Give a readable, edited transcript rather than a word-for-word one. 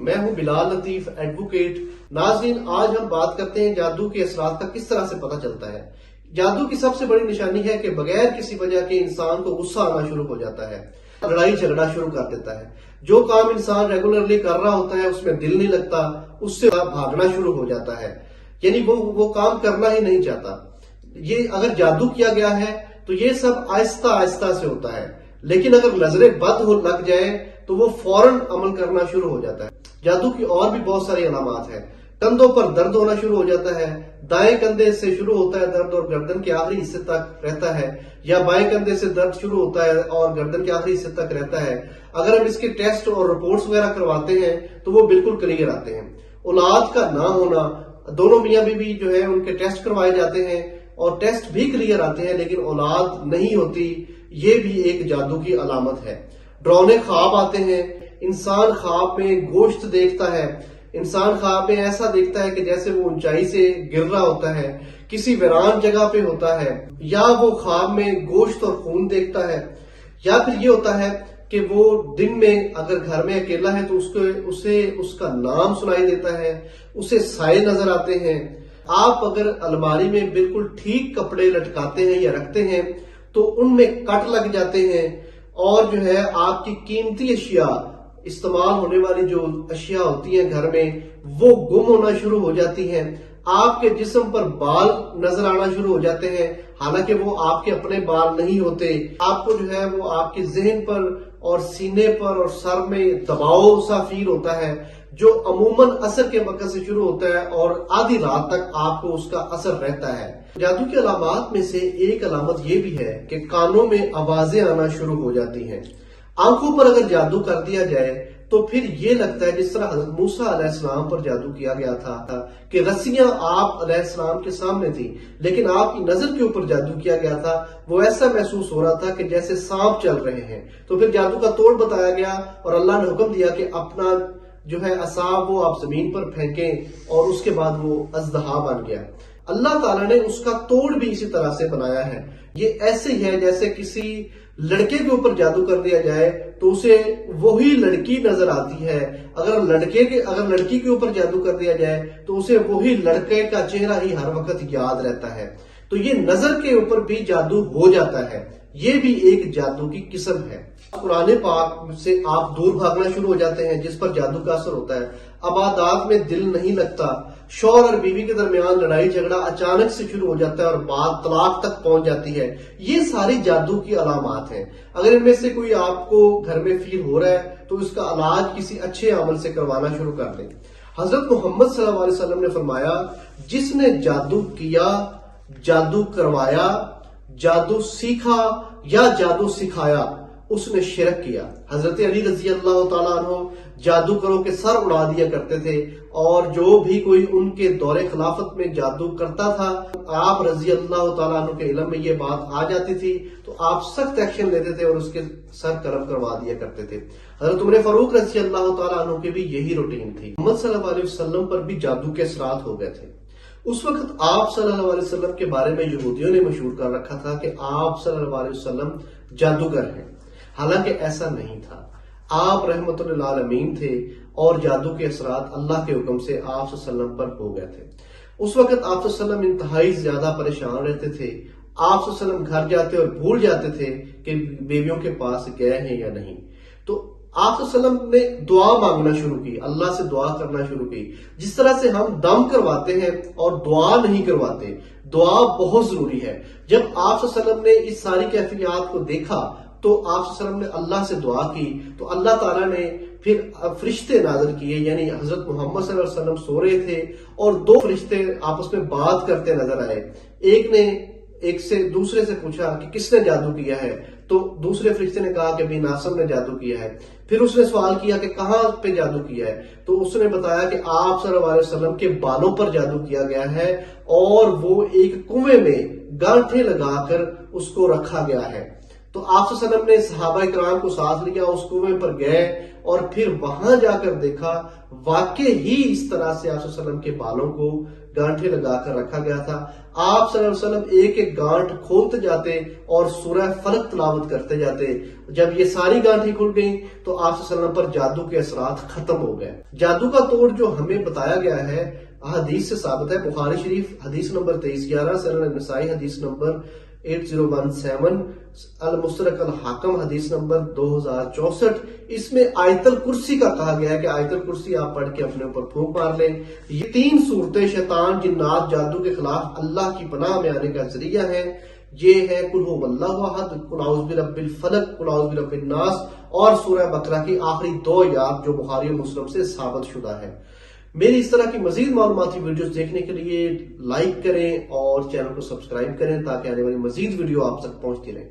میں ہوں بلال لطیف ایڈوکیٹ۔ ناظرین، آج ہم بات کرتے ہیں جادو کے اثرات کا کس طرح سے پتہ چلتا ہے۔ جادو کی سب سے بڑی نشانی ہے کہ بغیر کسی وجہ کے انسان کو غصہ آنا شروع ہو جاتا ہے، لڑائی جھگڑا شروع کر دیتا ہے۔ جو کام انسان ریگولرلی کر رہا ہوتا ہے اس میں دل نہیں لگتا، اس سے بھاگنا شروع ہو جاتا ہے، یعنی وہ کام کرنا ہی نہیں چاہتا۔ یہ اگر جادو کیا گیا ہے تو یہ سب آہستہ آہستہ سے ہوتا ہے، لیکن اگر نظر بد لگ جائے تو وہ فوراً عمل کرنا شروع ہو جاتا ہے۔ جادو کی اور بھی بہت ساری علامات ہیں۔ کندھوں پر درد ہونا شروع ہو جاتا ہے، دائیں کندھے سے شروع ہوتا ہے درد اور گردن کے آخری حصے تک رہتا ہے، یا بائیں کندھے سے درد شروع ہوتا ہے اور گردن کے آخری حصے تک رہتا ہے۔ اگر ہم اس کے ٹیسٹ اور رپورٹس وغیرہ کرواتے ہیں تو وہ بالکل کلیئر آتے ہیں۔ اولاد کا نہ ہونا، دونوں میاں بیوی جو ہے ان کے ٹیسٹ کروائے جاتے ہیں اور ٹیسٹ بھی کلیئر آتے ہیں لیکن اولاد نہیں ہوتی، یہ بھی ایک جادو کی علامت ہے۔ ڈراؤنے خواب آتے ہیں، انسان خواب میں گوشت دیکھتا ہے، انسان خواب میں ایسا دیکھتا ہے کہ جیسے وہ اونچائی سے گر رہا ہوتا ہے، کسی ویران جگہ پہ ہوتا ہے، یا وہ خواب میں گوشت اور خون دیکھتا ہے، یا پھر یہ ہوتا ہے کہ وہ دن میں اگر گھر میں اکیلا ہے تو اسے اس کا نام سنائی دیتا ہے، اسے سائے نظر آتے ہیں۔ آپ اگر الماری میں بالکل ٹھیک کپڑے لٹکاتے ہیں یا رکھتے ہیں تو ان میں کٹ لگ جاتے ہیں، اور جو ہے آپ کی قیمتی اشیاء، استعمال ہونے والی جو اشیاء ہوتی ہیں گھر میں، وہ گم ہونا شروع ہو جاتی ہیں۔ آپ کے جسم پر بال نظر آنا شروع ہو جاتے ہیں، حالانکہ وہ آپ کے اپنے بال نہیں ہوتے۔ آپ کو جو ہے وہ آپ کے ذہن پر اور سینے پر اور سر میں دباؤ سا فیل ہوتا ہے، جو عموماً عصر کے وقت سے شروع ہوتا ہے اور آدھی رات تک آپ کو اس کا اثر رہتا ہے۔ جادو کی علامات میں سے ایک علامت یہ بھی ہے کہ کانوں میں آوازیں آنا شروع ہو جاتی ہیں۔ آنکھوں پر اگر جادو کر دیا جائے تو پھر یہ لگتا ہے جس طرح حضرت موسیٰ علیہ السلام پر جادو کیا گیا تھا کہ رسیاں آپ علیہ السلام کے سامنے تھیں لیکن آپ کی نظر کے اوپر جادو کیا گیا تھا، وہ ایسا محسوس ہو رہا تھا کہ جیسے سانپ چل رہے ہیں۔ تو پھر جادو کا توڑ بتایا گیا اور اللہ نے حکم دیا کہ اپنا جو ہے عصا وہ آپ زمین پر پھینکیں، اور اس کے بعد وہ اژدہا بن گیا۔ اللہ تعالیٰ نے اس کا توڑ بھی اسی طرح سے بنایا ہے۔ یہ ایسے ہی ہے جیسے کسی لڑکے کے اوپر جادو کر دیا جائے تو اسے وہی لڑکی نظر آتی ہے، اگر لڑکی کے اوپر جادو کر دیا جائے تو اسے وہی لڑکے کا چہرہ ہی ہر وقت یاد رہتا ہے۔ تو یہ نظر کے اوپر بھی جادو ہو جاتا ہے، یہ بھی ایک جادو کی قسم ہے۔ قرآن پاک سے آپ دور بھاگنا شروع ہو جاتے ہیں جس پر جادو کا اثر ہوتا ہے۔ عبادات میں دل نہیں لگتا، شوہر اور بیوی کے درمیان لڑائی جھگڑا اچانک سے شروع ہو جاتا ہے اور بات طلاق تک پہنچ جاتی ہے۔ یہ ساری جادو کی علامات ہیں۔ اگر ان میں سے کوئی آپ کو گھر میں فیل ہو رہا ہے تو اس کا علاج کسی اچھے عمل سے کروانا شروع کر دیں۔ حضرت محمد صلی اللہ علیہ وسلم نے فرمایا، جس نے جادو کیا، جادو کروایا، جادو سیکھا یا جادو سکھایا، اس نے شرک کیا۔ حضرت علی رضی اللہ تعالیٰ عنہ جادوگروں کے سر اڑا دیا کرتے تھے، اور جو بھی کوئی ان کے دور خلافت میں جادو کرتا تھا، آپ رضی اللہ تعالیٰ عنہ کے علم میں یہ بات آ جاتی تھی تو آپ سخت ایکشن لیتے تھے اور اس کے سر قلم کروا دیا کرتے تھے۔ حضرت عمر فاروق رضی اللہ تعالیٰ عنہ کی بھی یہی روٹین تھی۔ محمد صلی اللہ علیہ وسلم پر بھی جادو کے اثرات ہو گئے تھے۔ اس وقت آپ صلی اللہ علیہ وسلم کے بارے میں یہودیوں نے مشہور کر رکھا تھا کہ آپ صلی اللہ علیہ وسلم جادوگر ہیں، حالانکہ ایسا نہیں تھا۔ آپ رحمت للعالمین تھے اور جادو کے اثرات اللہ کے حکم سے آپ صلی اللہ علیہ وسلم پر ہو گئے تھے۔ اس وقت آپ صلی اللہ علیہ وسلم انتہائی زیادہ پریشان رہتے تھے۔ آپ صلی اللہ علیہ وسلم گھر جاتے اور بھول جاتے تھے کہ بیویوں کے پاس گئے ہیں یا نہیں۔ تو آپ صلی اللہ علیہ وسلم نے دعا مانگنا شروع کی، اللہ سے دعا کرنا شروع کی۔ جس طرح سے ہم دم کرواتے ہیں اور دعا نہیں کرواتے، دعا بہت ضروری ہے۔ جب آپ صلی اللہ علیہ وسلم نے اس ساری کیفیات کو دیکھا تو آپ صلی اللہ علیہ وسلم نے اللہ سے دعا کی تو اللہ تعالیٰ نے پھر فرشتے نازل کیے، یعنی حضرت محمد صلی اللہ علیہ وسلم سو رہے تھے اور دو فرشتے آپس میں بات کرتے نظر آئے۔ ایک نے ایک سے دوسرے سے پوچھا کہ کس نے جادو کیا ہے، تو دوسرے فرشتے نے کہا کہ بن عاصم نے جادو کیا ہے۔ پھر اس نے سوال کیا کہ کہاں پہ جادو کیا ہے، تو اس نے بتایا کہ آپ صلی اللہ علیہ وسلم کے بالوں پر جادو کیا گیا ہے، اور وہ ایک کنویں میں گانٹھیں لگا کر اس کو رکھا گیا ہے۔ تو آپ صلی اللہ علیہ وسلم نے صحابہ کرام کو ساتھ لیا، اس کنویں پر گئے اور پھر وہاں جا کر دیکھا واقع ہی اس طرح سے آپ صلی اللہ علیہ وسلم کے بالوں کو گانٹھیں لگا کر رکھا گیا تھا. آپ صلی اللہ علیہ وسلم ایک ایک گانٹھ کھولتے جاتے اور سورہ فلق تلاوت کرتے جاتے. جب یہ ساری گانٹیں کھل گئیں تو آپ صلی اللہ علیہ وسلم پر جادو کے اثرات ختم ہو گئے. جادو کا توڑ جو ہمیں بتایا گیا ہے حدیث سے ثابت ہے. بخاری شریف حدیث نمبر 2311، سنن نسائی حدیث نمبر 8017، المستدرک الحاکم حدیث نمبر 2064. اس میں آیت الکرسی کا کہا گیا ہے کہ آیت الکرسی آپ پڑھ کے اپنے اوپر پھونک مار لیں. یہ 3 صورتیں شیطان، جنات، جادو کے خلاف اللہ کی پناہ میں آنے کا ذریعہ ہے. یہ ہے قل هو اللہ احد، قل اعوذ برب الفلق، قل اعوذ برب الناس اور سورہ بقرہ کی آخری 2 آیات جو بخاری و مسلم سے ثابت شدہ ہے. میری اس طرح کی مزید معلوماتی ویڈیوز دیکھنے کے لیے لائک کریں اور چینل کو سبسکرائب کریں تاکہ آنے والی مزید ویڈیو آپ تک پہنچتی رہیں.